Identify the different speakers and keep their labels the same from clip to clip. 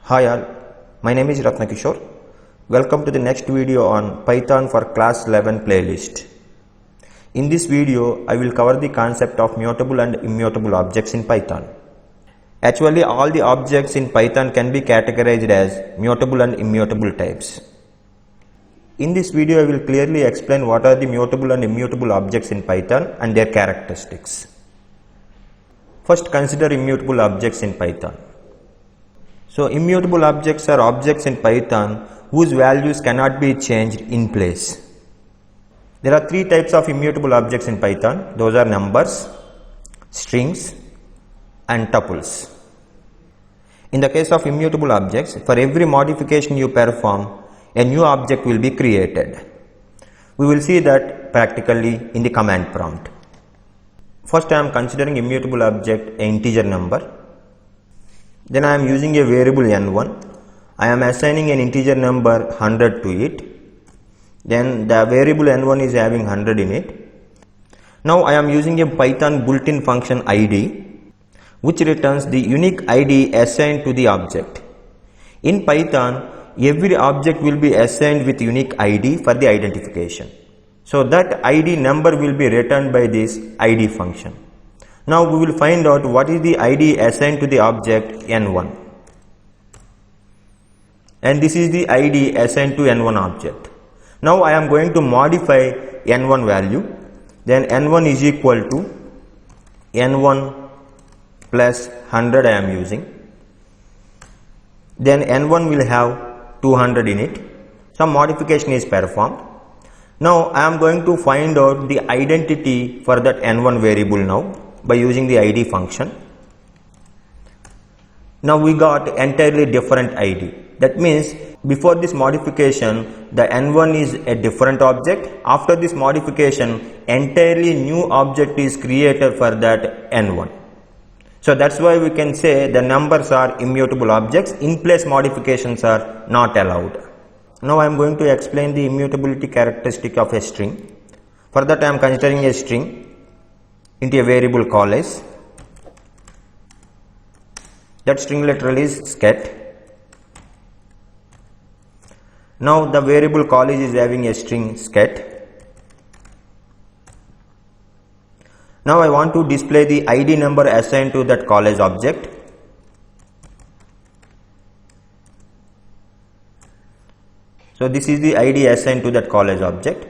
Speaker 1: Hi all, my name is Ratnakishore. Welcome to the next video on Python for class 11 playlist. In this video, I will cover the concept of mutable and immutable objects in Python. Actually, all the objects in Python can be categorized as mutable and immutable types. In this video, I will clearly explain what are the mutable and immutable objects in Python and their characteristics. First, consider immutable objects in Python. So, immutable objects are objects in Python whose values cannot be changed in place. There are three types of immutable objects in Python. Those are numbers, strings, and tuples. In the case of immutable objects, for every modification you perform, a new object will be created. We will see that practically in the command prompt. First, I am considering immutable object an integer number. Then I am using a variable n1. I am assigning an integer number 100 to it. Then the variable n1 is having 100 in it. Now I am using a Python built-in function id, which returns the unique id assigned to the object. In Python, every object will be assigned with unique id for the identification. So that id number will be returned by this id function. Now we will find out what is the id assigned to the object n1. And this is the id assigned to n1 object. Now I am going to modify n1 value. Then n1 is equal to n1 plus 100 I am using. Then n1 will have 200 in it. Some modification is performed. Now I am going to find out the identity for that n1 variable now by using the id function. Now we got entirely different id. That means before this modification, the n1 is a different object. After this modification, entirely new object is created for that n1. So that's why we can say the numbers are immutable objects. In place modifications are not allowed. Now I am going to explain the immutability characteristic of a string. For that I am considering a string into a variable college. That string literal is scat. Now the variable college is having a string scat. Now I want to display the id number assigned to that college object. So this is the id assigned to that college object.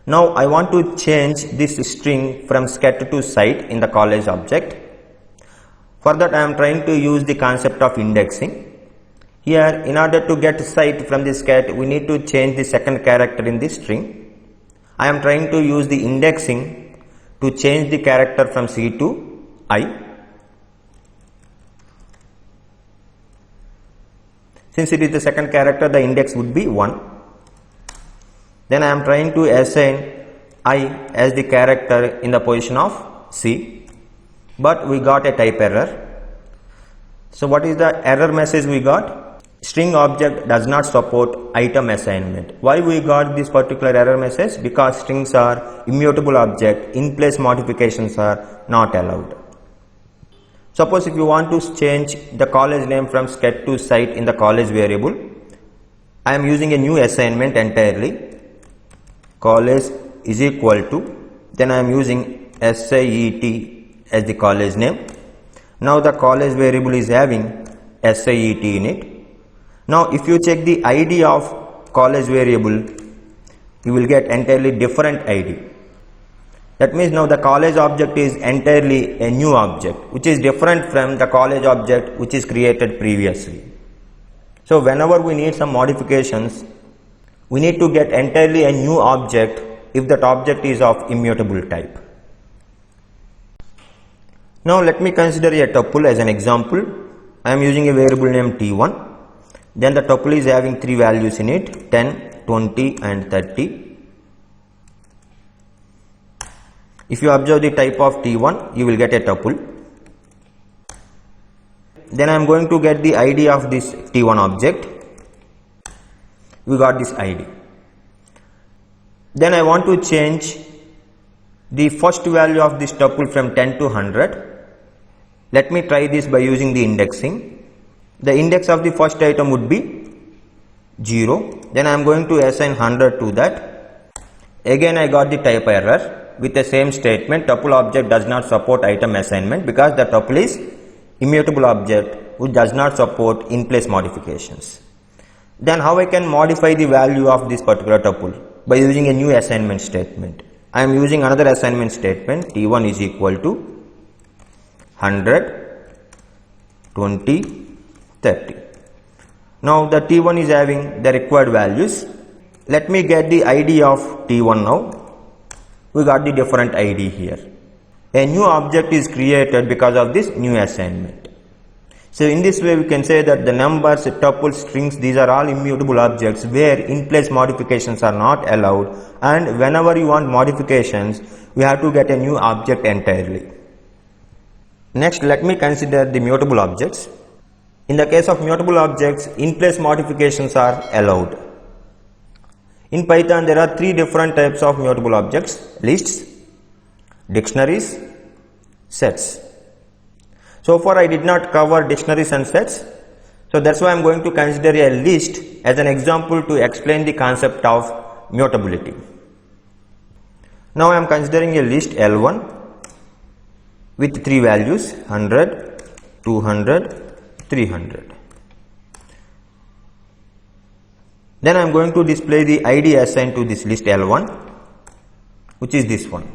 Speaker 1: Now I want to change this string from scat to site in the college object. For that I am trying to use the concept of indexing. Here, in order to get site from the scat, we need to change the second character in the string. I am trying to use the indexing to change the character from C to I. Since it is the second character, the index would be 1. Then I am trying to assign I as the character in the position of C. But we got a type error. So what is the error message we got? String object does not support item assignment. Why we got this particular error message? Because strings are immutable object, in place modifications are not allowed. Suppose if you want to change the college name from scat to site in the college variable, I am using a new assignment entirely. College is equal to, then I am using SIET as the college name. Now the college variable is having SIET in it. Now if you check the id of college variable, you will get entirely different id. That means now the college object is entirely a new object, which is different from the college object which is created previously. So whenever we need some modifications, we need to get entirely a new object if that object is of immutable type. Now let me consider a tuple as an example. I am using a variable named t1. Then the tuple is having 3 values in it, 10, 20 and 30. If you observe the type of t1, you will get a tuple. Then I am going to get the id of this t1 object. We got this id. Then I want to change the first value of this tuple from 10 to 100. Let me try this by using the indexing. the index of the first item would be 0. Then I am going to assign 100 to that. Again I got the type error with the same statement, tuple object does not support item assignment, because the tuple is immutable object which does not support in place modifications. Then how I can modify the value of this particular tuple? By using a new assignment statement. I am using another assignment statement, t1 is equal to 100, 20, 30. Now the t1 is having the required values. Let me get the id of t1 now. We got the different id here. A new object is created because of this new assignment. So in this way we can say that the numbers, tuples, strings, these are all immutable objects where in place modifications are not allowed, and whenever you want modifications we have to get a new object entirely. Next, let me consider the mutable objects. In the case of mutable objects, in place modifications are allowed. In Python there are three different types of mutable objects: lists, dictionaries, sets. So far I did not cover dictionaries and sets, so that's why I am going to consider a list as an example to explain the concept of mutability. Now I am considering a list L1 with three values: 100, 200, 300. Then I am going to display the id assigned to this list L1, which is this one.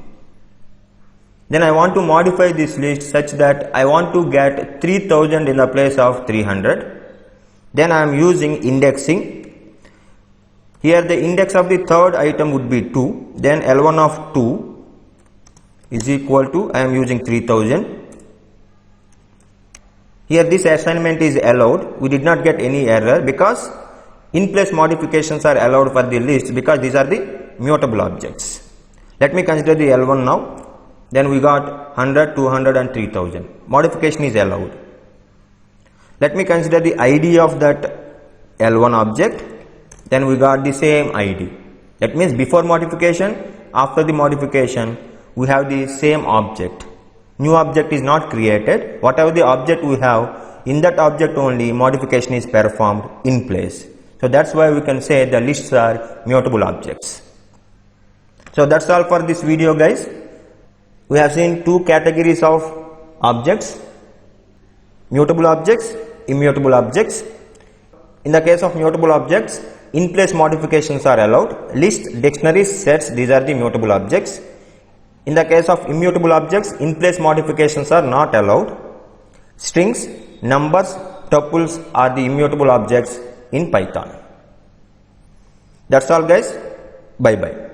Speaker 1: Then I want to modify this list such that I want to get 3000 in the place of 300. Then I am using indexing. Here the index of the third item would be 2. Then L1 of 2 is equal to, I am using 3000. Here this assignment is allowed. We did not get any error because in place modifications are allowed for the list, because these are the mutable objects. Let me consider the L1 now. Then we got 100, 200 and 3000. Modification is allowed. Let me consider the id of that L1 object. Then we got the same id. That means before modification, after the modification, we have the same object. New object is not created. Whatever the object we have, in that object only modification is performed in place. So that's why we can say the lists are mutable objects. So that's all for this video, guys. We have seen two categories of objects: mutable objects, immutable objects. In the case of mutable objects, in place modifications are allowed. List, dictionaries, sets, these are the mutable objects. In the case of immutable objects, in place modifications are not allowed. Strings, numbers, tuples are the immutable objects in Python. That's all, guys. Bye bye.